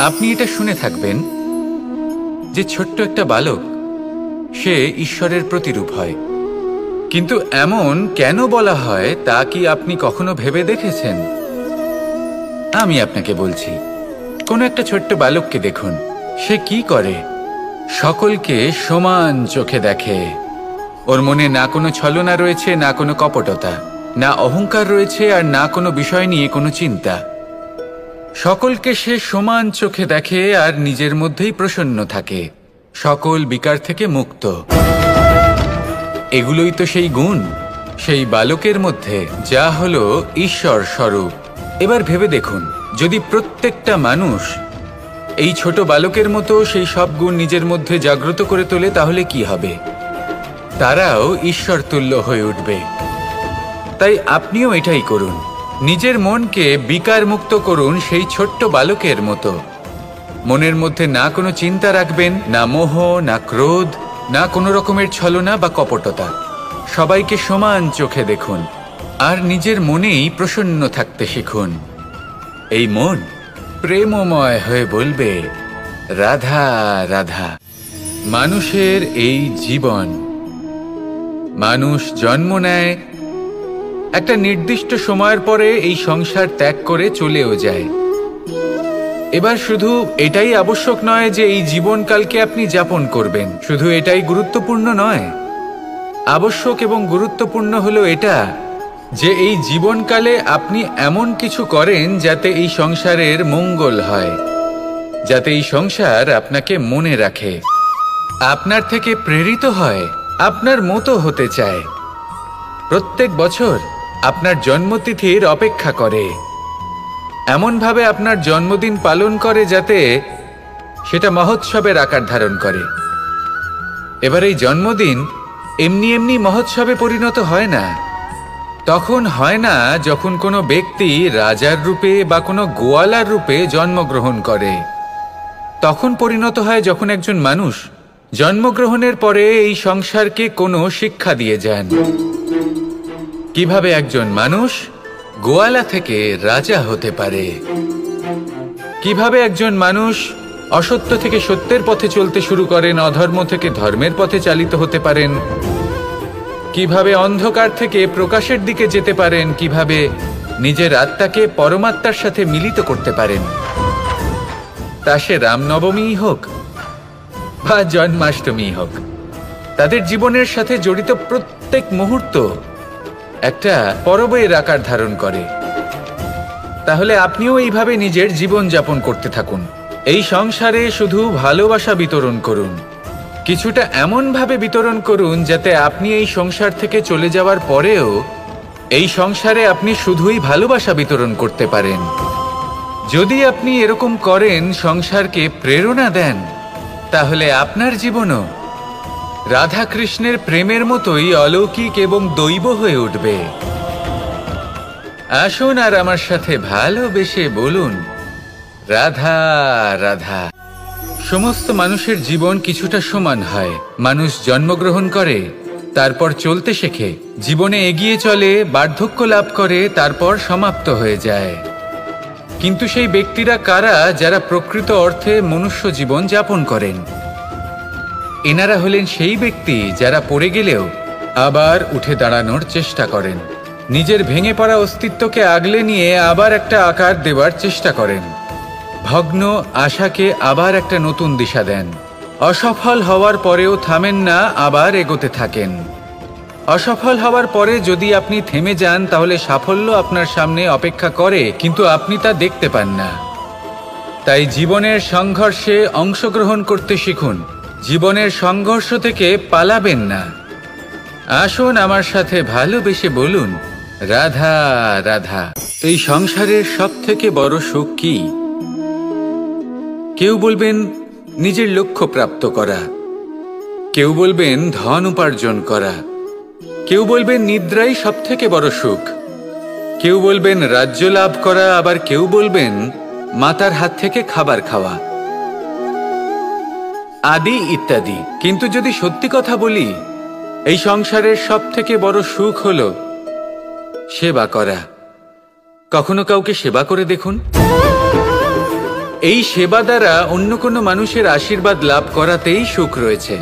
আপনি এটা শুনে থাকবেন যে ছোট্ট একটা বালক সে ঈশ্বরের প্রতিরূপ হয়, কিন্তু এমন কেন বলা হয় তা কি আপনি কখনো ভেবে দেখেছেন? আমি আপনাকে বলছি, কোনো একটা ছোট্ট বালককে দেখুন, সে কি করে? সকলকে সমান চোখে দেখে। ওর মনে না কোনো ছলনা রয়েছে, না কোনো কপটতা, না অহংকার রয়েছে, আর না কোনো বিষয় নিয়ে কোনো চিন্তা। সকলকে সে সমান চোখে দেখে আর নিজের মধ্যেই প্রসন্ন থাকে, সকল বিকার থেকে মুক্ত। এগুলোই তো সেই গুণ সেই বালকের মধ্যে, যা হলো ঈশ্বর স্বরূপ। এবার ভেবে দেখুন, যদি প্রত্যেকটা মানুষ এই ছোট বালকের মতো সেই সব গুণ নিজের মধ্যে জাগ্রত করে তোলে, তাহলে কি হবে? তারাও ঈশ্বর তুল্য হয়ে উঠবে। তাই আপনিও এটাই করুন, নিজের মনকে বিকার মুক্ত করুন সেই ছোট্ট বালকের মতো। মনের মধ্যে না কোনো চিন্তা রাখবেন, না মোহ, না ক্রোধ, না কোনো রকমের ছলনা বা কপটতা। সবাইকে সমান চোখে দেখুন আর নিজের মনেই প্রসন্ন থাকতে শিখুন। এই মন প্রেমময় হয়ে বলবে, রাধা রাধা। মানুষের এই জীবন, মানুষ জন্ম নেয়, একটা নির্দিষ্ট সময়ের পরে এই সংসার ত্যাগ করে চলেও যায়। এবার শুধু এটাই আবশ্যক নয় যে এই জীবনকালকে আপনি যাপন করবেন, শুধু এটাই গুরুত্বপূর্ণ নয়। আবশ্যক এবং গুরুত্বপূর্ণ হলো এটা যে এই জীবনকালে আপনি এমন কিছু করেন যাতে এই সংসারের মঙ্গল হয়, যাতে এই সংসার আপনাকে মনে রাখে, আপনার থেকে প্রেরিত হয়, আপনার মতো হতে চায়, প্রত্যেক বছর আপনার জন্মতিথির অপেক্ষা করে, এমনভাবে আপনার জন্মদিন পালন করে যাতে সেটা মহোৎসবের আকার ধারণ করে। এবার এই জন্মদিন এমনি এমনি মহোৎসবে পরিণত হয় না। তখন হয় না যখন কোনো ব্যক্তি রাজার রূপে বা কোনো গোয়ালার রূপে জন্মগ্রহণ করে। তখন পরিণত হয় যখন একজন মানুষ জন্মগ্রহণের পরে এই সংসারকে কোনো শিক্ষা দিয়ে যান, কিভাবে একজন মানুষ গোয়ালা থেকে রাজা হতে পারে, কিভাবে একজন মানুষ অসত্য থেকে সত্যের পথে চলতে শুরু করেন, অধর্ম থেকে ধর্মের পথে চালিত হতে পারেন, কিভাবে অন্ধকার থেকে প্রকাশের দিকে যেতে পারেন, কিভাবে নিজের আত্মাকে পরমাত্মার সাথে মিলিত করতে পারেন। তা সে রামনবমী হোক বা জন্মাষ্টমী হোক, তাদের জীবনের সাথে জড়িত প্রত্যেক মুহূর্ত একটা পরবের আকার ধারণ করে। তাহলে আপনিও এইভাবে নিজের জীবন যাপন করতে থাকুন। এই সংসারে শুধু ভালোবাসা বিতরণ করুন, কিছুটা এমনভাবে বিতরণ করুন যাতে আপনি এই সংসার থেকে চলে যাওয়ার পরেও এই সংসারে আপনি শুধুই ভালোবাসা বিতরণ করতে পারেন। যদি আপনি এরকম করেন, সংসারকে প্রেরণা দেন, তাহলে আপনার জীবনও রাধা কৃষ্ণের প্রেমের মতোই অলৌকিক এবং দৈব হয়ে উঠবে। আসুন আর আমার সাথে ভালোবেসে বলুন, রাধা রাধা। সমস্ত মানুষের জীবন কিছুটা সমান হয়। মানুষ জন্মগ্রহণ করে, তারপর চলতে শেখে, জীবনে এগিয়ে চলে, বার্ধক্য লাভ করে, তারপর সমাপ্ত হয়ে যায়। কিন্তু সেই ব্যক্তিরা কারা যারা প্রকৃত অর্থে মনুষ্য জীবন যাপন করেন? এনারা হলেন সেই ব্যক্তি যারা পড়ে গেলেও আবার উঠে দাঁড়ানোর চেষ্টা করেন, নিজের ভেঙে পড়া অস্তিত্বকে আগলে নিয়ে আবার একটা আকার দেওয়ার চেষ্টা করেন, ভগ্ন আশাকে আবার একটা নতুন দিশা দেন। অসফল হওয়ার পরেও থামেন না, আবার এগোতে থাকেন। অসফল হওয়ার পরে যদি আপনি থেমে যান, তাহলে সাফল্য আপনার সামনে অপেক্ষা করে, কিন্তু আপনি তা দেখতে পান না। তাই জীবনের সংঘর্ষে অংশগ্রহণ করতে শিখুন, জীবনের সংঘর্ষ থেকে পালাবেন না। আসুন আমার সাথে ভালোবেসে বলুন, রাধা রাধা। এই সংসারের সব থেকে বড় সুখ কি? কেউ বলবেন নিজের লক্ষ্য প্রাপ্ত করা, কেউ বলবেন ধন উপার্জন করা, কেউ বলবেন নিদ্রাই সব থেকে বড় সুখ, কেউ বলবেন রাজ্য লাভ করা, আবার কেউ বলবেন মাতার হাত থেকে খাবার খাওয়া, আদি ইত্যাদি। কিন্তু যদি সত্যি কথা বলি, এই সংসারের সব থেকে বড় সুখ হলো সেবা করা। কখনো কাউকে সেবা করে দেখুন, এই সেবা দ্বারা অন্য কোনো মানুষের আশীর্বাদ লাভ করাতেই সুখ রয়েছে।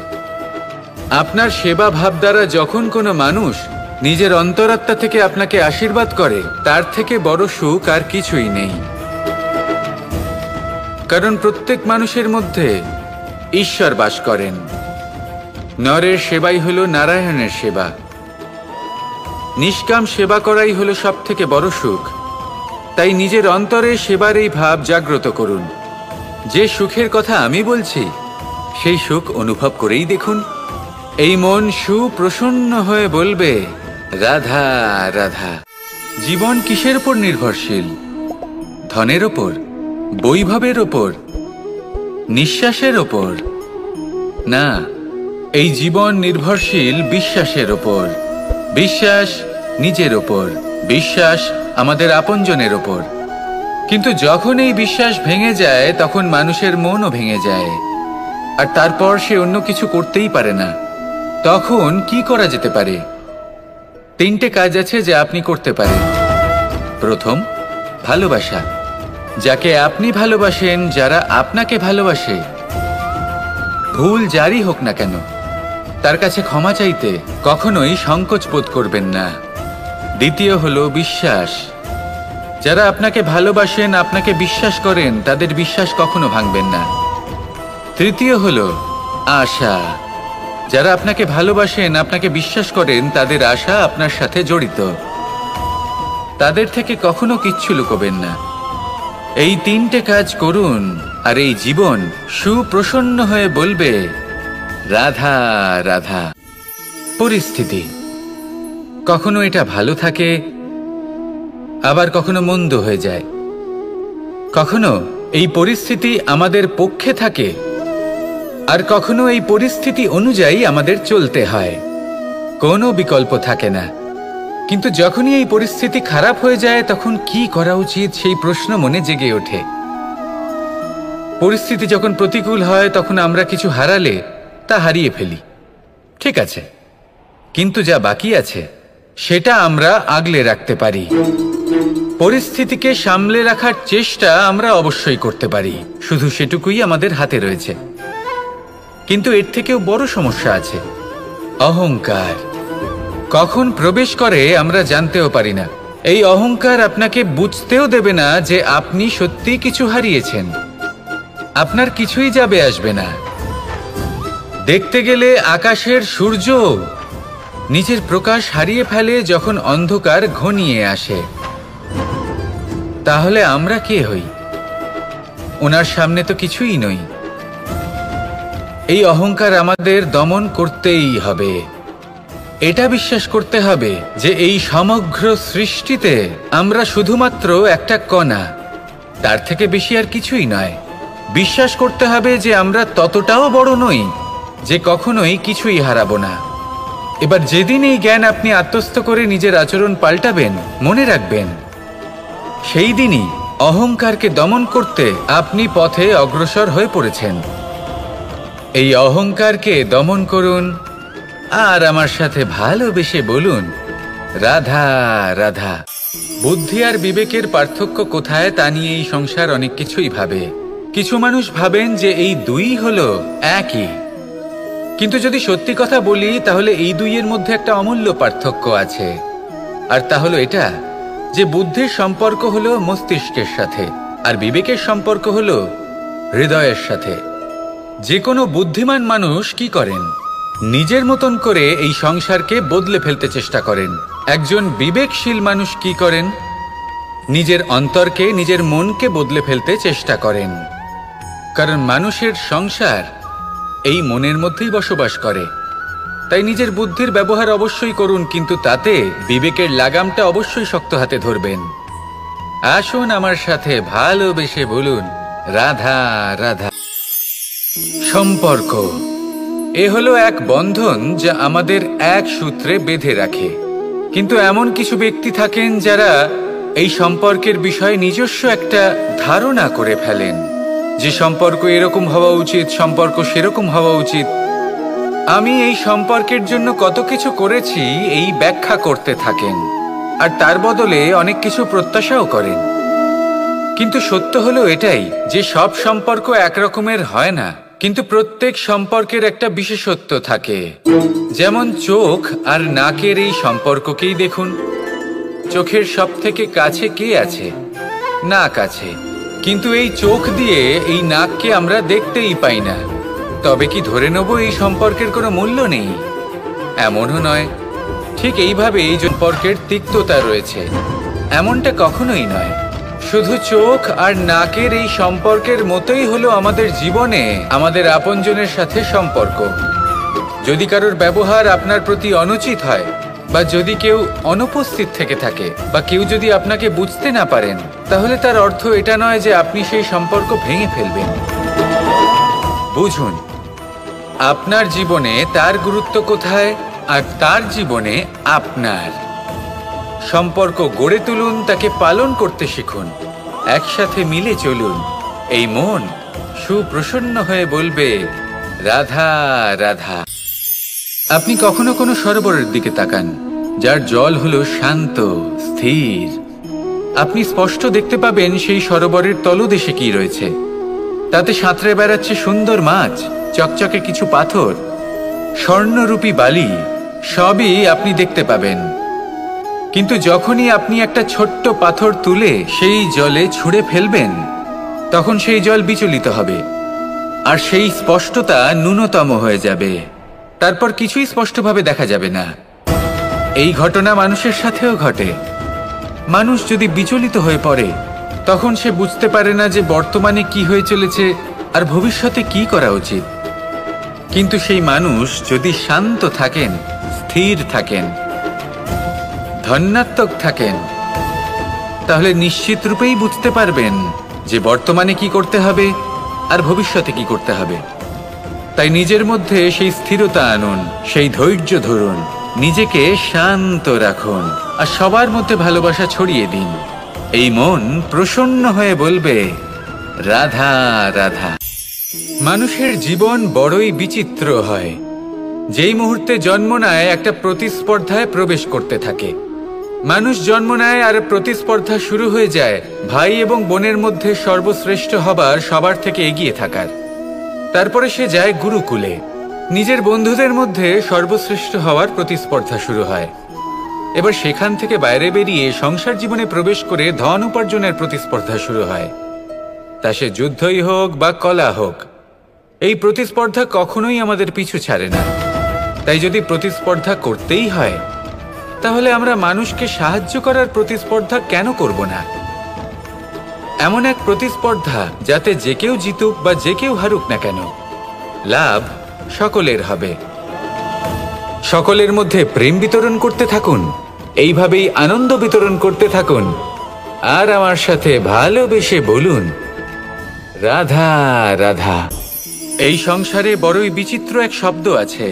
আপনার সেবা ভাব দ্বারা যখন কোনো মানুষ নিজের অন্তরাত্মা থেকে আপনাকে আশীর্বাদ করে, তার থেকে বড় সুখ আর কিছুই নেই। কারণ প্রত্যেক মানুষের মধ্যে ঈশ্বর বাস করেন। নরের সেবাই হলো নারায়ণের সেবা। নিষ্কাম সেবা করাই হলো সব থেকে বড় সুখ। তাই নিজের অন্তরে সেবার এই ভাব জাগ্রত করুন। যে সুখের কথা আমি বলছি, সেই সুখ অনুভব করেই দেখুন। এই মন সুপ্রসন্ন হয়ে বলবে, রাধা রাধা। জীবন কিসের উপর নির্ভরশীল? ধনের ওপর, বৈভবের ওপর, নিঃশ্বাসের ওপর? না, এই জীবন নির্ভরশীল বিশ্বাসের ওপর। বিশ্বাস নিজের ওপর, বিশ্বাস আমাদের আপনজনের ওপর। কিন্তু যখন এই বিশ্বাস ভেঙে যায়, তখন মানুষের মনও ভেঙে যায়, আর তারপর সে অন্য কিছু করতেই পারে না। তখন কি করা যেতে পারে? 3টে কাজ আছে যা আপনি করতে পারেন। প্রথম, ভালোবাসা। যাকে আপনি ভালোবাসেন, যারা আপনাকে ভালোবাসে, ভুল যারই হোক না কেন, তার কাছে ক্ষমা চাইতে কখনোই সংকোচ বোধ করবেন না। দ্বিতীয় হলো বিশ্বাস। যারা আপনাকে ভালোবাসেন, আপনাকে বিশ্বাস করেন, তাদের বিশ্বাস কখনো ভাঙবেন না। তৃতীয় হলো আশা। যারা আপনাকে ভালোবাসেন, আপনাকে বিশ্বাস করেন, তাদের আশা আপনার সাথে জড়িত। তাদের থেকে কখনো কিচ্ছু লুকোবেন না। এই 3টে কাজ করুন, আর এই জীবন সুপ্রসন্ন হয়ে বলবে, রাধা রাধা। পরিস্থিতি কখনো এটা ভালো থাকে, আবার কখনো মন্দ হয়ে যায়। কখনো এই পরিস্থিতি আমাদের পক্ষে থাকে, আর কখনো এই পরিস্থিতি অনুযায়ী আমাদের চলতে হয়। কোনো বিকল্প থাকে না। কিন্তু যখনই এই পরিস্থিতি খারাপ হয়ে যায়, তখন কি করা উচিত সেই প্রশ্ন মনে জেগে ওঠে। পরিস্থিতি যখন প্রতিকূল হয়, তখন আমরা কিছু হারালে তা হারিয়ে ফেলি, ঠিক আছে, কিন্তু যা বাকি আছে সেটা আমরা আগলে রাখতে পারি। পরিস্থিতিকে সামলে রাখার চেষ্টা আমরা অবশ্যই করতে পারি, শুধু সেটুকুই আমাদের হাতে রয়েছে। কিন্তু এর থেকেও বড় সমস্যা আছে, অহংকার। কখন প্রবেশ করে আমরা জানতেও পারি না। এই অহংকার আপনাকে বুঝতেও দেবে না যে আপনি সত্যি কিছু হারিয়েছেন। আপনার কিছুই যাবে আসবে না। দেখতে গেলে আকাশের সূর্য নিজের প্রকাশ হারিয়ে ফেলে যখন অন্ধকার ঘনিয়ে আসে। তাহলে আমরা কে হই? ওনার সামনে তো কিছুই নই। এই অহংকার আমাদের দমন করতেই হবে। এটা বিশ্বাস করতে হবে যে এই সমগ্র সৃষ্টিতে আমরা শুধুমাত্র একটা কণা, তার থেকে বেশি আর কিছুই নয়। বিশ্বাস করতে হবে যে আমরা ততটাও বড় নই যে কখনোই কিছুই হারাবো না। এবার যেদিন এই জ্ঞান আপনি আত্মস্থ করে নিজের আচরণ পাল্টাবেন, মনে রাখবেন, সেই দিনই অহংকারকে দমন করতে আপনি পথে অগ্রসর হয়ে পড়েছেন। এই অহংকারকে দমন করুন, আর আমার সাথে ভালোবেসে বলুন, রাধা রাধা। বুদ্ধি আর বিবেকের পার্থক্য কোথায় তা নিয়ে এই সংসার অনেক কিছুই ভাবে। কিছু মানুষ ভাবেন যে এই দুই হলো একই, কিন্তু যদি সত্যি কথা বলি, তাহলে এই দুইয়ের মধ্যে একটা অমূল্য পার্থক্য আছে। আর তা হলো এটা যে বুদ্ধির সম্পর্ক হলো মস্তিষ্কের সাথে, আর বিবেকের সম্পর্ক হলো হৃদয়ের সাথে। যে কোনো বুদ্ধিমান মানুষ কি করেন? নিজের মতন করে এই সংসারকে বদলে ফেলতে চেষ্টা করেন। একজন বিবেকশীল মানুষ কি করেন? নিজের অন্তরকে, নিজের মনকে বদলে ফেলতে চেষ্টা করেন। কারণ মানুষের সংসার এই মনের মধ্যেই বসবাস করে। তাই নিজের বুদ্ধির ব্যবহার অবশ্যই করুন, কিন্তু তাতে বিবেকের লাগামটা অবশ্যই শক্ত হাতে ধরবেন। আসুন আমার সাথে ভালোবেসে বলুন, রাধা রাধা। সম্পর্ক এ হলো এক বন্ধন যা আমাদের এক সূত্রে বেঁধে রাখে। কিন্তু এমন কিছু ব্যক্তি থাকেন যারা এই সম্পর্কের বিষয়ে নিজস্ব একটা ধারণা করে ফেলেন যে সম্পর্ক এরকম হওয়া উচিত, সম্পর্ক সেরকম হওয়া উচিত। আমি এই সম্পর্কের জন্য কত কিছু করেছি এই ব্যাখ্যা করতে থাকেন, আর তার বদলে অনেক কিছু প্রত্যাশাও করেন। কিন্তু সত্য হলো এটাই যে সব সম্পর্ক একরকমের হয় না, কিন্তু প্রত্যেক সম্পর্কের একটা বিশেষত্ব থাকে। যেমন চোখ আর নাকের এই সম্পর্ককেই দেখুন। চোখের সব থেকে কাছে কে আছে? নাক আছে। কিন্তু এই চোখ দিয়ে এই নাককে আমরা দেখতেই পাই না। তবে কি ধরে নেব এই সম্পর্কের কোনো মূল্য নেই? এমনও নয়। ঠিক এইভাবে এই সম্পর্কের তিক্ততা রয়েছে, এমনটা কখনোই নয়। শুধু চোখ আর নাকের এই সম্পর্কের মতোই হলো আমাদের জীবনে আমাদের আপনজনের সাথে সম্পর্ক। যদি কারোর ব্যবহার আপনার প্রতি অনুচিত হয়, বা যদি কেউ অনুপস্থিত থেকে থাকে, বা কেউ যদি আপনাকে বুঝতে না পারেন, তাহলে তার অর্থ এটা নয় যে আপনি সেই সম্পর্ক ভেঙে ফেলবেন। বুঝুন, আপনার জীবনে তার গুরুত্ব কোথায় আর তার জীবনে আপনার। সম্পর্ক গড়ে তুলুন, তাকে পালন করতে শিখুন, একসাথে মিলে চলুন। এই মন সুপ্রসন্ন হয়ে বলবে, রাধা রাধা। আপনি কখনো কোনো সরোবরের দিকে তাকান, যার জল হলো শান্ত, স্থির। আপনি স্পষ্ট দেখতে পাবেন সেই সরোবরের তলদেশে কি রয়েছে। তাতে সাঁতরে বেড়াচ্ছে সুন্দর মাছ, চকচকে কিছু পাথর, স্বর্ণরূপী বালি, সবই আপনি দেখতে পাবেন। কিন্তু যখনই আপনি একটা ছোট্ট পাথর তুলে সেই জলে ছুঁড়ে ফেলবেন, তখন সেই জল বিচলিত হবে, আর সেই স্পষ্টতা ন্যূনতম হয়ে যাবে। তারপর কিছুই স্পষ্টভাবে দেখা যাবে না। এই ঘটনা মানুষের সাথেও ঘটে। মানুষ যদি বিচলিত হয়ে পড়ে, তখন সে বুঝতে পারে না যে বর্তমানে কি হয়ে চলেছে আর ভবিষ্যতে কি করা উচিত। কিন্তু সেই মানুষ যদি শান্ত থাকেন, স্থির থাকেন, ধন্যাত্মক থাকেন, তাহলে নিশ্চিত রূপেই বুঝতে পারবেন যে বর্তমানে কি করতে হবে আর ভবিষ্যতে কি করতে হবে। তাই নিজের মধ্যে সেই স্থিরতা আনুন, সেই ধৈর্য ধরুন, নিজেকে শান্ত রাখুন, আর সবার মধ্যে ভালোবাসা ছড়িয়ে দিন। এই মন প্রসন্ন হয়ে বলবে, রাধা রাধা। মানুষের জীবন বড়ই বিচিত্র হয়। যেই মুহূর্তে জন্ম নেয়, একটা প্রতিস্পর্ধায় প্রবেশ করতে থাকে। মানুষ জন্ম নেয় আর প্রতিস্পর্ধা শুরু হয়ে যায় ভাই এবং বোনের মধ্যে সর্বশ্রেষ্ঠ হবার, সবার থেকে এগিয়ে থাকার। তারপরে সে যায় গুরুকুলে। নিজের বন্ধুদের মধ্যে সর্বশ্রেষ্ঠ হওয়ার প্রতিস্পর্ধা শুরু হয়। এবার সেখান থেকে বাইরে বেরিয়ে সংসার জীবনে প্রবেশ করে ধন উপার্জনের প্রতিস্পর্ধা শুরু হয়। তা সে যুদ্ধই হোক বা কলা হোক, এই প্রতিস্পর্ধা কখনোই আমাদের পিছু ছাড়ে না। তাই যদি প্রতিস্পর্ধা করতেই হয়, তাহলে আমরা মানুষকে সাহায্য করার প্রতিস্পর্ধা কেন করব না? এমন এক প্রতিস্পর্ধা যাতে যে কেউ জিতুক বা যে কেউ হারুক না কেন, লাভ সকলের হবে। সকলের মধ্যে প্রেম বিতরণ করতে থাকুন, এইভাবেই আনন্দ বিতরণ করতে থাকুন, আর আমার সাথে ভালোবেসে বলুন, রাধা রাধা। এই সংসারে বড়ই বিচিত্র এক শব্দ আছে,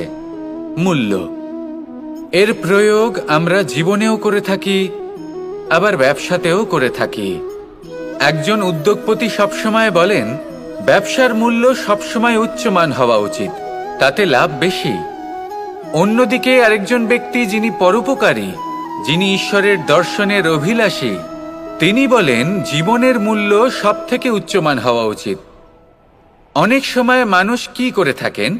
মূল্য। এর প্রয়োগ আমরা জীবনেও করে থাকি, আবার ব্যবসাতেও করে থাকি। একজন উদ্যোগপতি সবসময় বলেন, ব্যবসার মূল্য সবসময় উচ্চমান হওয়া উচিত, তাতে লাভ বেশি। অন্যদিকে আরেকজন ব্যক্তি যিনি পরোপকারী, যিনি ঈশ্বরের দর্শনের অভিলাষী, তিনি বলেন জীবনের মূল্য সব থেকে উচ্চমান হওয়া উচিত। অনেক সময় মানুষ কি করে থাকেন,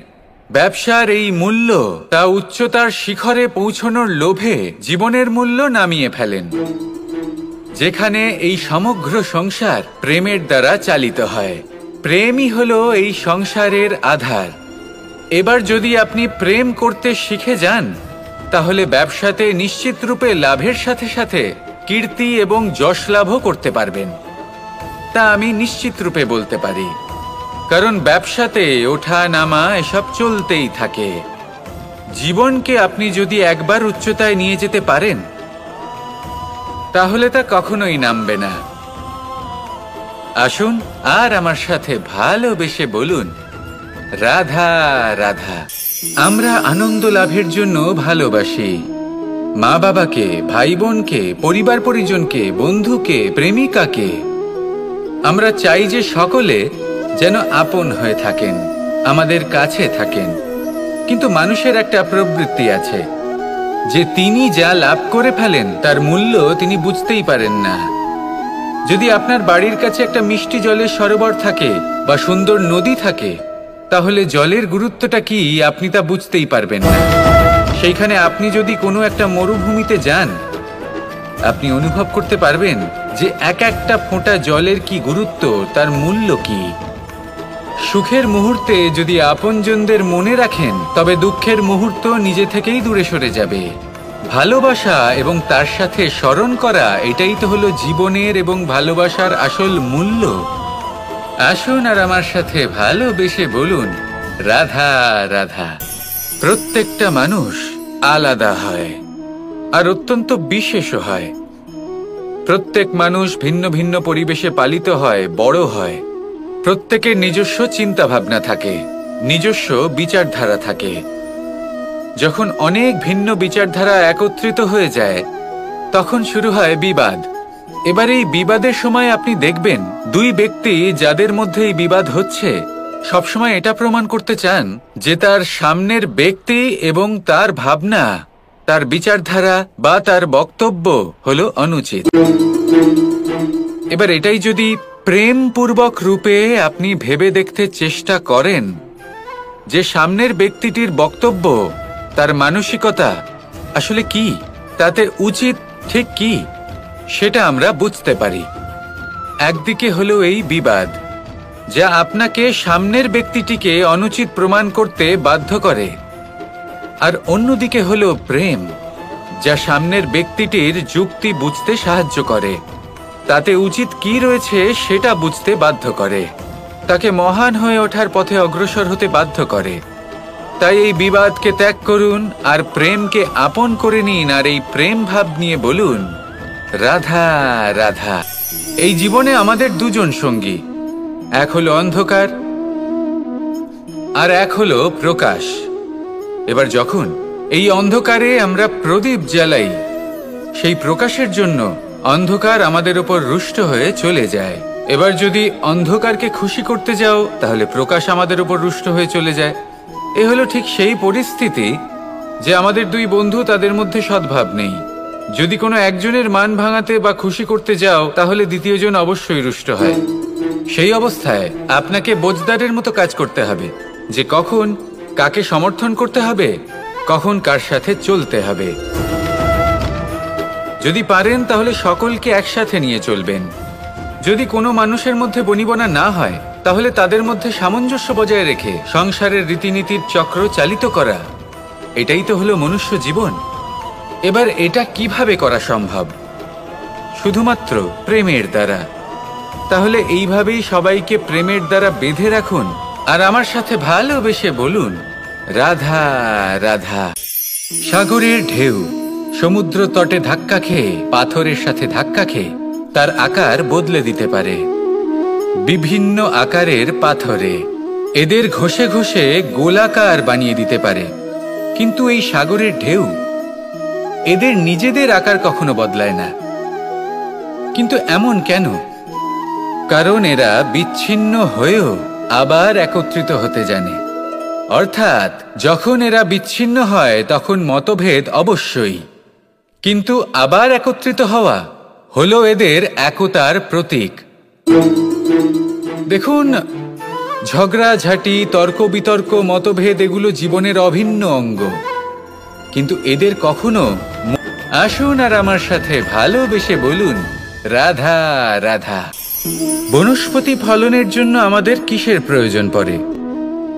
ব্যবসার এই মূল্য তা উচ্চতার শিখরে পৌঁছানোর লোভে জীবনের মূল্য নামিয়ে ফেলেন। যেখানে এই সমগ্র সংসার প্রেমের দ্বারা চালিত হয়। প্রেমই হলো এই সংসারের আধার। এবার যদি আপনি প্রেম করতে শিখে যান, তাহলে ব্যবসাতে নিশ্চিত রূপে লাভের সাথে সাথে কীর্তি এবং যশ লাভও করতে পারবেন। তা আমি নিশ্চিত রূপে বলতে পারি, কারণ ব্যবসাতে ওঠা নামা এসব চলতেই থাকে। জীবনকে আপনি যদি একবার উচ্চতায় নিয়ে যেতে পারেন, তাহলে তা কখনোই নামবে না। আসুন আর আমার সাথে ভালোবেসে বলুন, রাধা রাধা। আমরা আনন্দ লাভের জন্য ভালোবাসি মা বাবাকে, ভাই বোনকে, পরিবার পরিজনকে, বন্ধুকে, প্রেমিকাকে। আমরা চাই যে সকলে যেন আপন হয়ে থাকেন, আমাদের কাছে থাকেন। কিন্তু মানুষের একটা প্রবৃত্তি আছে যে তিনি যা লাভ করে ফেলেন তার মূল্য তিনি বুঝতেই পারেন না। যদি আপনার বাড়ির কাছে একটা মিষ্টি জলের সরোবর থাকে বা সুন্দর নদী থাকে, তাহলে জলের গুরুত্বটা কি আপনি তা বুঝতেই পারবেন না। সেইখানে আপনি যদি কোনো একটা মরুভূমিতে যান, আপনি অনুভব করতে পারবেন যে এক একটা ফোঁটা জলের কি গুরুত্ব, তার মূল্য কি। সুখের মুহূর্তে যদি আপনজনদের মনে রাখেন, তবে দুঃখের মুহূর্ত নিজে থেকেই দূরে সরে যাবে। ভালোবাসা এবং তার সাথে স্মরণ করা, এটাই তো হলো জীবনের এবং ভালোবাসার আসল মূল্য। আসুন আর আমার সাথে ভালোবেসে বলুন, রাধা রাধা। প্রত্যেকটা মানুষ আলাদা হয় আর অত্যন্ত বিশেষও হয়। প্রত্যেক মানুষ ভিন্ন ভিন্ন পরিবেশে পালিত হয়, বড় হয়। প্রত্যেকের নিজস্ব চিন্তা ভাবনা থাকে, নিজস্ব বিচারধারা থাকে। যখন অনেক ভিন্ন বিচারধারা একত্রিত হয়ে যায়, তখন শুরু হয় বিবাদ। এবার এই বিবাদের সময় আপনি দেখবেন, দুই ব্যক্তি যাদের মধ্যে এই বিবাদ হচ্ছে, সবসময় এটা প্রমাণ করতে চান যে তার সামনের ব্যক্তি এবং তার ভাবনা, তার বিচারধারা বা তার বক্তব্য হলো অনুচিত। এবার এটাই যদি প্রেমপূর্বক রূপে আপনি ভেবে দেখতে চেষ্টা করেন যে সামনের ব্যক্তিটির বক্তব্য, তার মানসিকতা আসলে কি, তাতে উচিত ঠিক কি, সেটা আমরা বুঝতে পারি। একদিকে হলো এই বিবাদ, যা আপনাকে সামনের ব্যক্তিটিকে অনুচিত প্রমাণ করতে বাধ্য করে, আর অন্যদিকে হলো প্রেম, যা সামনের ব্যক্তিটির যুক্তি বুঝতে সাহায্য করে, তাতে উচিত কি রয়েছে সেটা বুঝতে বাধ্য করে, তাকে মহান হয়ে ওঠার পথে অগ্রসর হতে বাধ্য করে। তাই এই বিবাদকে ত্যাগ করুন আর প্রেমকে আপন করে নিন, আর এই প্রেম ভাব নিয়ে বলুন, রাধা রাধা। এই জীবনে আমাদের দুজন সঙ্গী, এক হলো অন্ধকার আর এক হলো প্রকাশ। এবার যখন এই অন্ধকারে আমরা প্রদীপ জ্বালাই, সেই প্রকাশের জন্য অন্ধকার আমাদের উপর রুষ্ট হয়ে চলে যায়। এবার যদি অন্ধকারকে খুশি করতে যাও, তাহলে প্রকাশ আমাদের উপর রুষ্ট হয়ে চলে যায়। এ হলো ঠিক সেই পরিস্থিতি যে আমাদের দুই বন্ধু, তাদের মধ্যে সদ্ভাব নেই। যদি কোনো একজনের মান ভাঙাতে বা খুশি করতে যাও, তাহলে দ্বিতীয়জন অবশ্যই রুষ্ট হয়। সেই অবস্থায় আপনাকে বোঝদারের মতো কাজ করতে হবে যে কখন কাকে সমর্থন করতে হবে, কখন কার সাথে চলতে হবে। যদি পারেন তাহলে সকলকে একসাথে নিয়ে চলবেন। যদি কোনো মানুষের মধ্যে বনিবনা না হয়, তাহলে তাদের মধ্যে সামঞ্জস্য বজায় রেখে সংসারের রীতিনীতির চক্র চালিত করা, এটাই তো হলো মনুষ্য জীবন। এবার এটা কিভাবে করা সম্ভব? শুধুমাত্র প্রেমের দ্বারা। তাহলে এইভাবেই সবাইকে প্রেমের দ্বারা বেঁধে রাখুন আর আমার সাথে ভালোবেসে বলুন, রাধা রাধা। সাগরের ঢেউ সমুদ্র তটে ধাক্কা খেয়ে, পাথরের সাথে ধাক্কা খেয়ে তার আকার বদলে দিতে পারে। বিভিন্ন আকারের পাথরে এদের ঘষে ঘষে গোলাকার বানিয়ে দিতে পারে, কিন্তু এই সাগরের ঢেউ এদের নিজেদের আকার কখনো বদলায় না। কিন্তু এমন কেন? কারণ এরা বিচ্ছিন্ন হয়েও আবার একত্রিত হতে জানে। অর্থাৎ যখন এরা বিচ্ছিন্ন হয় তখন মতভেদ অবশ্যই, কিন্তু আবার একত্রিত হওয়া হলো এদের একতার প্রতীক। দেখুন, ঝগড়াঝাঁটি, তর্ক বিতর্ক, মতভেদ এগুলো জীবনের অভিন্ন অঙ্গ, কিন্তু এদের কখনো। আসুন আর আমার সাথে ভালোবেসে বলুন, রাধা রাধা। বনস্পতি ফলনের জন্য আমাদের কিসের প্রয়োজন পড়ে?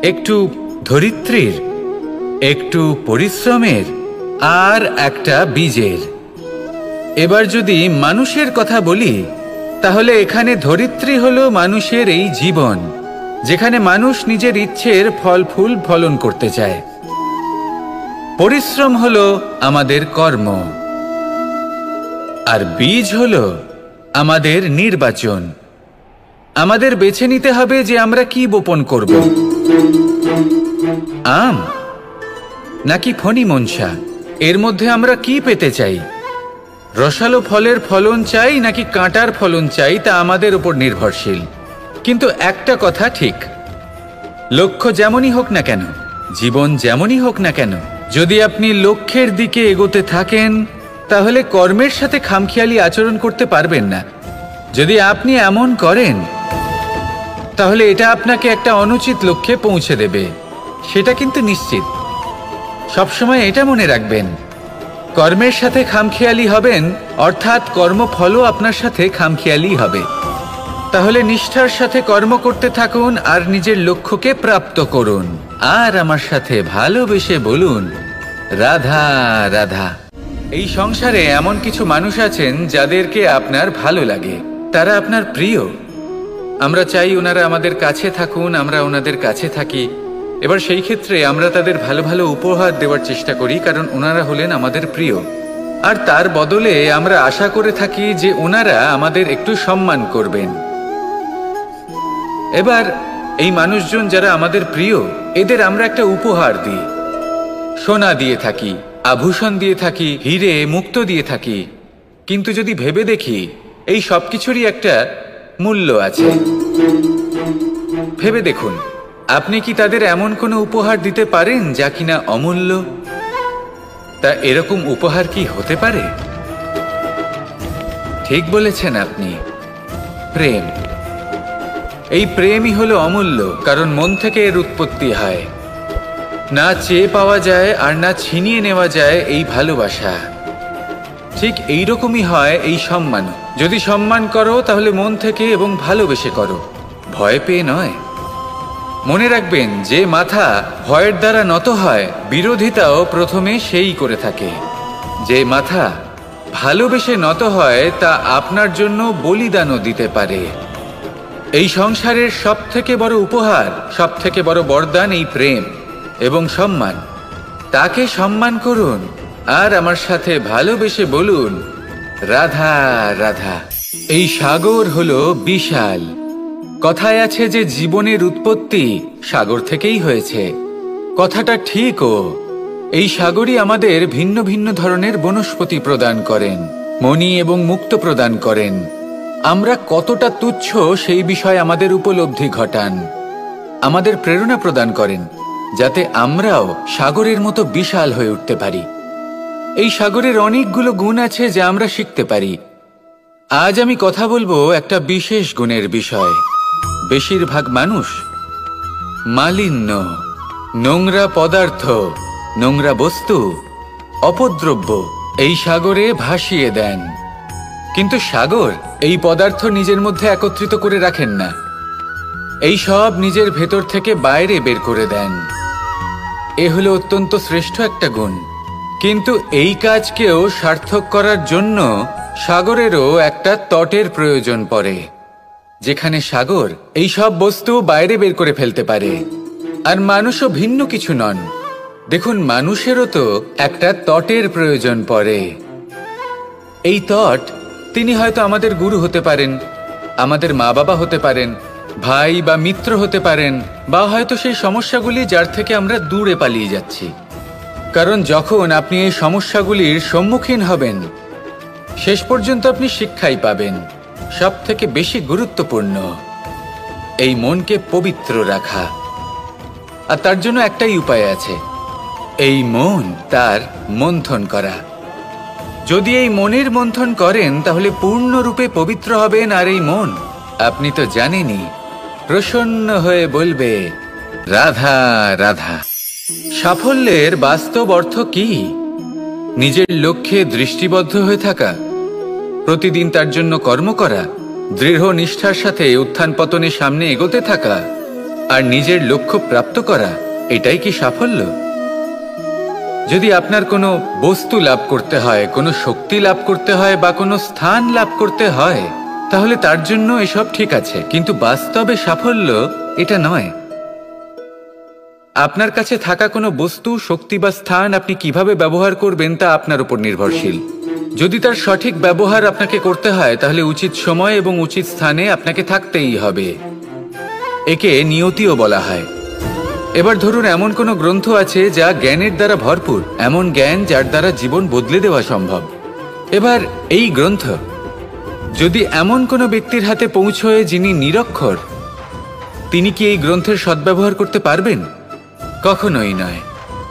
একটু ধরিত্রীর, একটু পরিশ্রমের, আর একটা বীজের। এবার যদি মানুষের কথা বলি, তাহলে এখানে ধরিত্রী হলো মানুষের এই জীবন, যেখানে মানুষ নিজের ইচ্ছের ফল ফুল ফলন করতে চায়। পরিশ্রম হলো আমাদের কর্ম, আর বীজ হলো আমাদের নির্বাচন। আমাদের বেছে নিতে হবে যে আমরা কি বপন করব, আম নাকি ফণি মনসা। এর মধ্যে আমরা কি পেতে চাই? রসালো ফলের ফলন চাই নাকি কাঁটার ফলন চাই, তা আমাদের উপর নির্ভরশীল। কিন্তু একটা কথা ঠিক, লক্ষ্য যেমনই হোক না কেন, জীবন যেমনই হোক না কেন, যদি আপনি লক্ষ্যের দিকে এগোতে থাকেন, তাহলে কর্মের সাথে খামখেয়ালি আচরণ করতে পারবেন না। যদি আপনি এমন করেন তাহলে এটা আপনাকে একটা অনুচিত লক্ষ্যে পৌঁছে দেবে, সেটা কিন্তু নিশ্চিত। সবসময় এটা মনে রাখবেন, কর্মের সাথে খামখেয়ালি হবেন অর্থাৎ কর্মফলও আপনার সাথে খামখেয়ালি হবে। তাহলে নিষ্ঠার সাথে কর্ম করতে থাকুন আর নিজের লক্ষ্যকে প্রাপ্ত করুন। আর আমার সাথে ভালোবেসে বলুন, রাধা রাধা। এই সংসারে এমন কিছু মানুষ আছেন যাদেরকে আপনার ভালো লাগে, তারা আপনার প্রিয়। আমরা চাই ওনারা আমাদের কাছে থাকুন, আমরা ওনাদের কাছে থাকি। এবার সেই ক্ষেত্রে আমরা তাদের ভালো ভালো উপহার দেওয়ার চেষ্টা করি, কারণ ওনারা হলেন আমাদের প্রিয়। আর তার বদলে আমরা আশা করে থাকি যে ওনারা আমাদের একটু সম্মান করবেন। এবার এই মানুষজন যারা আমাদের প্রিয়, এদের আমরা একটা উপহার দিই। সোনা দিয়ে থাকি, আভূষণ দিয়ে থাকি, হিরে মুক্তো দিয়ে থাকি। কিন্তু যদি ভেবে দেখি, এই সব কিছুরই একটা মূল্য আছে। ভেবে দেখুন, আপনি কি তাদের এমন কোনো উপহার দিতে পারেন যা কিনা অমূল্য? তা এরকম উপহার কি হতে পারে? ঠিক বলেছেন আপনি, প্রেম। এই প্রেমই হলো অমূল্য, কারণ মন থেকে এর উৎপত্তি হয়। না চেয়ে পাওয়া যায় আর না ছিনিয়ে নেওয়া যায় এই ভালোবাসা। ঠিক এইরকমই হয় এই সম্মান। যদি সম্মান করো তাহলে মন থেকে এবং ভালোবেসে করো, ভয় পেয়ে নয়। মনে রাখবেন, যে মাথা ভয়ের দ্বারা নত হয়, বিরোধিতাও প্রথমে সেই করে থাকে। যে মাথা ভালোবেসে নত হয়, তা আপনার জন্য বলিদানও দিতে পারে। এই সংসারের সব থেকে বড় উপহার, সব থেকে বড় বরদান এই প্রেম এবং সম্মান। তাকে সম্মান করুন আর আমার সাথে ভালোবেসে বলুন, রাধা রাধা। এই সাগর হলো বিশাল। কথায় আছে যে জীবনের উৎপত্তি সাগর থেকেই হয়েছে। কথাটা ঠিকও। এই সাগরই আমাদের ভিন্ন ভিন্ন ধরনের বনস্পতি প্রদান করেন, মণি এবং মুক্ত প্রদান করেন। আমরা কতটা তুচ্ছ সেই বিষয়ে আমাদের উপলব্ধি ঘটান, আমাদের প্রেরণা প্রদান করেন, যাতে আমরাও সাগরের মতো বিশাল হয়ে উঠতে পারি। এই সাগরের অনেকগুলো গুণ আছে যা আমরা শিখতে পারি। আজ আমি কথা বলবো একটা বিশেষ গুণের বিষয়। বেশিরভাগ মানুষ মালিন্য, নোংরা পদার্থ, নোংরা বস্তু, অপদ্রব্য এই সাগরে ভাসিয়ে দেন। কিন্তু সাগর এই পদার্থ নিজের মধ্যে একত্রিত করে রাখেন না, এই সব নিজের ভেতর থেকে বাইরে বের করে দেন। এ হলো অত্যন্ত শ্রেষ্ঠ একটা গুণ। কিন্তু এই কাজকেও সার্থক করার জন্য সাগরেরও একটা তটের প্রয়োজন পড়ে, যেখানে সাগর এই সব বস্তু বাইরে বের করে ফেলতে পারে। আর মানুষও ভিন্ন কিছু নন। দেখুন, মানুষেরও তো একটা তটের প্রয়োজন পড়ে। এই তট, তিনি হয়তো আমাদের গুরু হতে পারেন, আমাদের মা বাবা হতে পারেন, ভাই বা মিত্র হতে পারেন, বা হয়তো সেই সমস্যাগুলি যার থেকে আমরা দূরে পালিয়ে যাচ্ছি। কারণ যখন আপনি এই সমস্যাগুলির সম্মুখীন হবেন, শেষ পর্যন্ত আপনি শিক্ষাই পাবেন। সব থেকে বেশি গুরুত্বপূর্ণ এই মনকে পবিত্র রাখা। আর তার জন্য একটাই উপায় আছে, এই মন তার মন্থন করা। যদি এই মনের মন্থন করেন তাহলে পূর্ণরূপে পবিত্র হবেন। আর এই মন, আপনি তো জানেনই, প্রসন্ন হয়ে বলবে, রাধা রাধা। সাফল্যের বাস্তব অর্থ কি? নিজের লক্ষ্যে দৃষ্টিবদ্ধ হয়ে থাকা, প্রতিদিন তার জন্য কর্ম করা, দৃঢ় নিষ্ঠার সাথে উত্থান পতনের সামনে এগোতে থাকা, আর নিজের লক্ষ্য প্রাপ্ত করা, এটাই কি সাফল্য? যদি আপনার কোনো বস্তু লাভ করতে হয়, কোনো শক্তি লাভ করতে হয়, বা কোনো স্থান লাভ করতে হয়, তাহলে তার জন্য এসব ঠিক আছে, কিন্তু বাস্তবে সাফল্য এটা নয়। আপনার কাছে থাকা কোনো বস্তু, শক্তি বা স্থান আপনি কিভাবে ব্যবহার করবেন তা আপনার উপর নির্ভরশীল। যদি তার সঠিক ব্যবহার আপনাকে করতে হয়, তাহলে উচিত সময় এবং উচিত স্থানে আপনাকে থাকতেই হবে। একে নিয়তিও বলা হয়। এবার ধরুন, এমন কোনো গ্রন্থ আছে যা জ্ঞানের দ্বারা ভরপুর, এমন জ্ঞান যার দ্বারা জীবন বদলে দেওয়া সম্ভব। এবার এই গ্রন্থ যদি এমন কোনো ব্যক্তির হাতে পৌঁছয় যিনি নিরক্ষর, তিনি কি এই গ্রন্থের সদ্ব্যবহার করতে পারবেন? কখনোই নয়।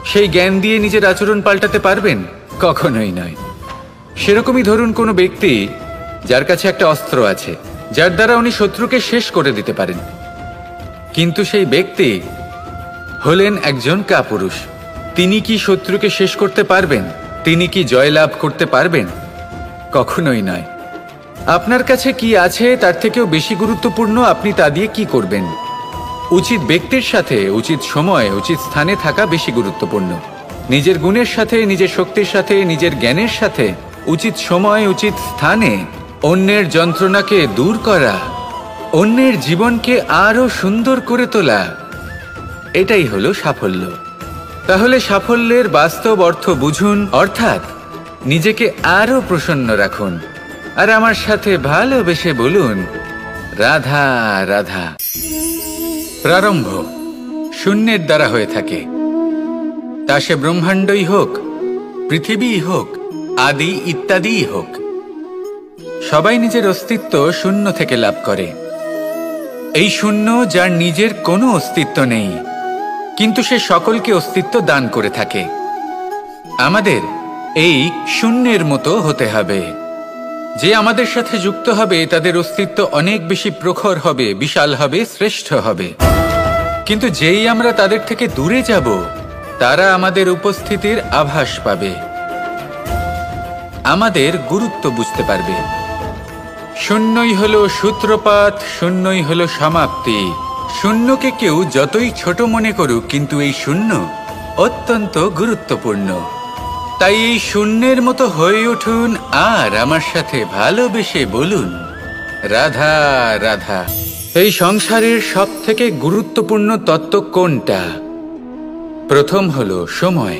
সেই জ্ঞান দিয়ে নিজের আচরণ পাল্টাতে পারবেন? কখনোই নয়। সেরকমই ধরুন, কোনো ব্যক্তি যার কাছে একটা অস্ত্র আছে, যার দ্বারা উনি শত্রুকে শেষ করে দিতে পারেন। কিন্তু সেই ব্যক্তি হলেন একজন কাপুরুষ। তিনি কি শত্রুকে শেষ করতে পারবেন? তিনি কি জয়লাভ করতে পারবেন? কখনোই নয়। আপনার কাছে কি আছে তার থেকেও বেশি গুরুত্বপূর্ণ আপনি তা দিয়ে কি করবেন। উচিত ব্যক্তির সাথে উচিত সময় উচিত স্থানে থাকা বেশি গুরুত্বপূর্ণ। নিজের গুণের সাথে, নিজের শক্তির সাথে, নিজের জ্ঞানের সাথে উচিত সময় উচিত স্থানে অন্যের যন্ত্রণাকে দূর করা, অন্যের জীবনকে আরো সুন্দর করে তোলা, এটাই হলো সাফল্য। তাহলে সাফল্যের বাস্তব অর্থ বুঝুন, অর্থাৎ নিজেকে আরো প্রসন্ন রাখুন আর আমার সাথে ভালোবেসে বলুন, রাধা রাধা। প্রারম্ভ শূন্যের দ্বারা হয়ে থাকে, তা সে ব্রহ্মাণ্ডই হোক, পৃথিবীই হোক, আদি ইত্যাদিই হোক। সবাই নিজের অস্তিত্ব শূন্য থেকে লাভ করে। এই শূন্য যার নিজের কোনো অস্তিত্ব নেই, কিন্তু সে সকলকে অস্তিত্ব দান করে থাকে। আমাদের এই শূন্যের মতো হতে হবে। যে আমাদের সাথে যুক্ত হবে তাদের অস্তিত্ব অনেক বেশি প্রখর হবে, বিশাল হবে, শ্রেষ্ঠ হবে। কিন্তু যেই আমরা তাদের থেকে দূরে যাব, তারা আমাদের উপস্থিতির আভাস পাবে, আমাদের গুরুত্ব বুঝতে পারবে। শূন্যই হলো সূত্রপাত, শূন্যই হলো সমাপ্তি। শূন্যকে কেউ যতই ছোট মনে করুক, কিন্তু এই শূন্য অত্যন্ত গুরুত্বপূর্ণ। তাই এই শূন্যের মতো হয়ে উঠুন আর আমার সাথে ভালোবেসে বলুন, রাধা রাধা। এই সংসারের সব থেকে গুরুত্বপূর্ণ তত্ত্ব কোনটা? প্রথম হলো সময়।